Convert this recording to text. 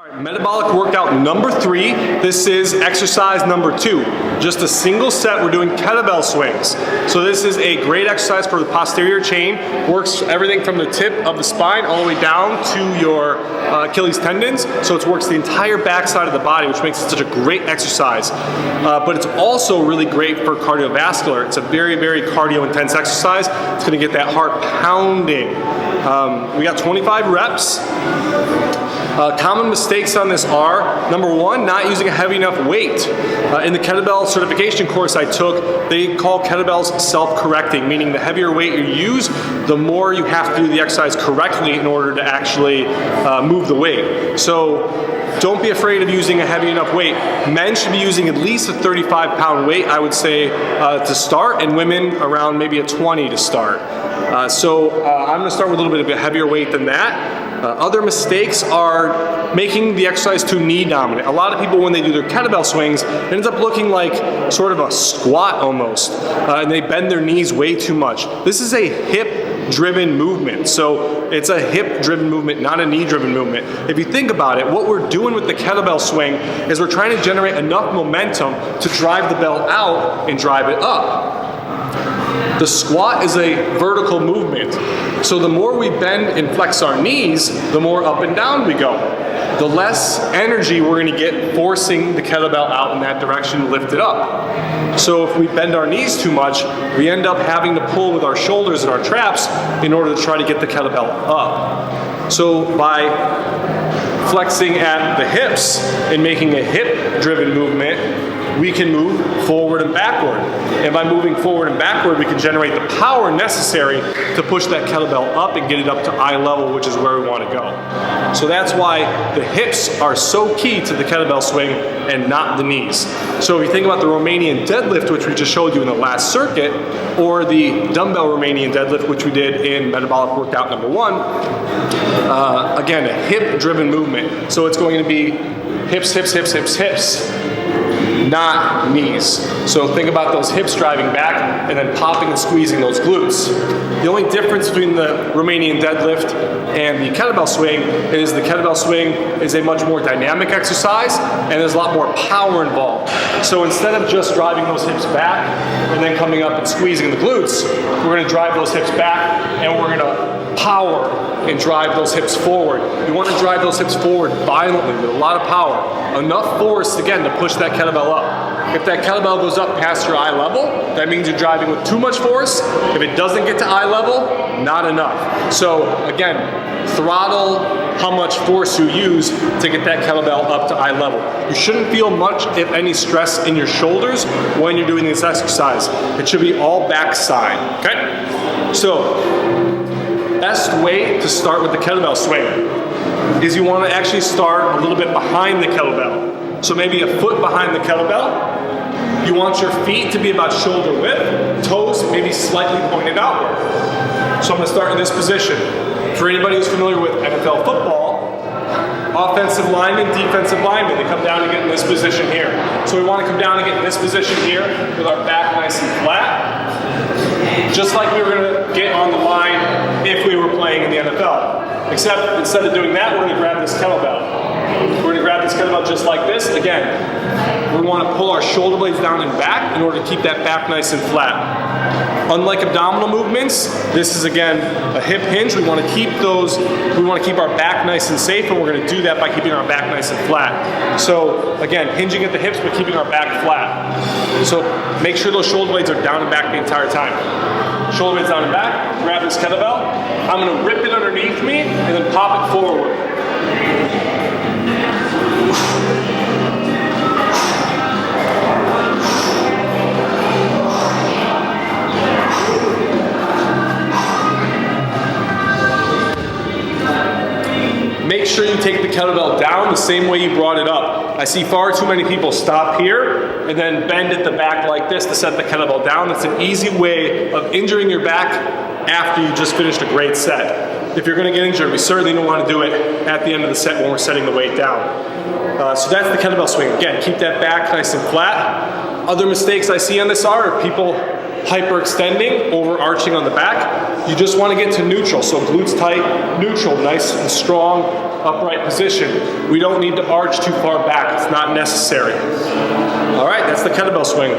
Metabolic workout number 3. This is exercise number 2. Just a single set. We're doing kettlebell swings. So this is a great exercise for the posterior chain. Works everything from the tip of the spine all the way down to your Achilles tendons. So it works the entire back side of the body, which makes it such a great exercise. But it's also really great for cardiovascular. It's a very, very cardio intense exercise. It's going to get that heart pounding. We got 25 reps. Common mistakes on this are, number 1, not using a heavy enough weight. In the kettlebell certification course I took, they call kettlebells self-correcting, meaning the heavier weight you use, the more you have to do the exercise correctly in order to actually move the weight. So don't be afraid of using a heavy enough weight. Men should be using at least a 35-pound weight, I would say, to start, and women around maybe a 20 to start. I'm going to start with a little bit of a heavier weight than that. Other mistakes are making the exercise too knee dominant. A lot of people, when they do their kettlebell swings, it ends up looking like sort of a squat almost, and they bend their knees way too much. This is a hip-driven movement, so it's a hip-driven movement, not a knee-driven movement. If you think about it, what we're doing with the kettlebell swing is we're trying to generate enough momentum to drive the bell out and drive it up. The squat is a vertical movement. So the more we bend and flex our knees, the more up and down we go. The less energy we're gonna get forcing the kettlebell out in that direction to lift it up. So if we bend our knees too much, we end up having to pull with our shoulders and our traps in order to try to get the kettlebell up. So by flexing at the hips and making a hip-driven movement, we can move forward and backward. And by moving forward and backward, we can generate the power necessary to push that kettlebell up and get it up to eye level, which is where we want to go. So that's why the hips are so key to the kettlebell swing and not the knees. So if you think about the Romanian deadlift, which we just showed you in the last circuit, or the dumbbell Romanian deadlift, which we did in metabolic workout number 1, again, a hip-driven movement. So it's going to be hips, hips, hips, hips, hips, not knees. So think about those hips driving back and then popping and squeezing those glutes. The only difference between the Romanian deadlift and the kettlebell swing is the kettlebell swing is a much more dynamic exercise and there's a lot more power involved. So instead of just driving those hips back and then coming up and squeezing the glutes, we're going to drive those hips back and we're going to power and drive those hips forward. You want to drive those hips forward violently with a lot of power. Enough force, again, to push that kettlebell up. If that kettlebell goes up past your eye level, that means you're driving with too much force. If it doesn't get to eye level, not enough. So again, throttle how much force you use to get that kettlebell up to eye level. You shouldn't feel much, if any, stress in your shoulders when you're doing this exercise. It should be all backside, okay? So, best way to start with the kettlebell swing is you want to actually start a little bit behind the kettlebell. So maybe a foot behind the kettlebell. You want your feet to be about shoulder width, toes maybe slightly pointed outward. So I'm going to start in this position. For anybody who's familiar with NFL football, offensive linemen, defensive linemen, they come down and get in this position here. So we want to come down and get in this position here with our back nice and flat, just like we were going to get on the line if we were playing in the NFL. Except instead of doing that, we're going to grab this kettlebell. We're going to grab this kettlebell just like this. Again, we want to pull our shoulder blades down and back in order to keep that back nice and flat. Unlike abdominal movements, this is again a hip hinge. We want to keep our back nice and safe, and we're going to do that by keeping our back nice and flat. So again, hinging at the hips but keeping our back flat. So make sure those shoulder blades are down and back the entire time. Shoulder blades down and back, grab this kettlebell. I'm going to rip it underneath me and then pop it forward. Make sure you take the kettlebell down the same way you brought it up. I see far too many people stop here and then bend at the back like this to set the kettlebell down. That's an easy way of injuring your back after you just finished a great set. If you're going to get injured, we certainly don't want to do it at the end of the set when we're setting the weight down. So that's the kettlebell swing. Again, keep that back nice and flat. Other mistakes I see on this are people hyperextending, overarching on the back. You just want to get to neutral, so glutes tight, neutral, nice and strong, upright position. We don't need to arch too far back, it's not necessary. All right, that's the kettlebell swing.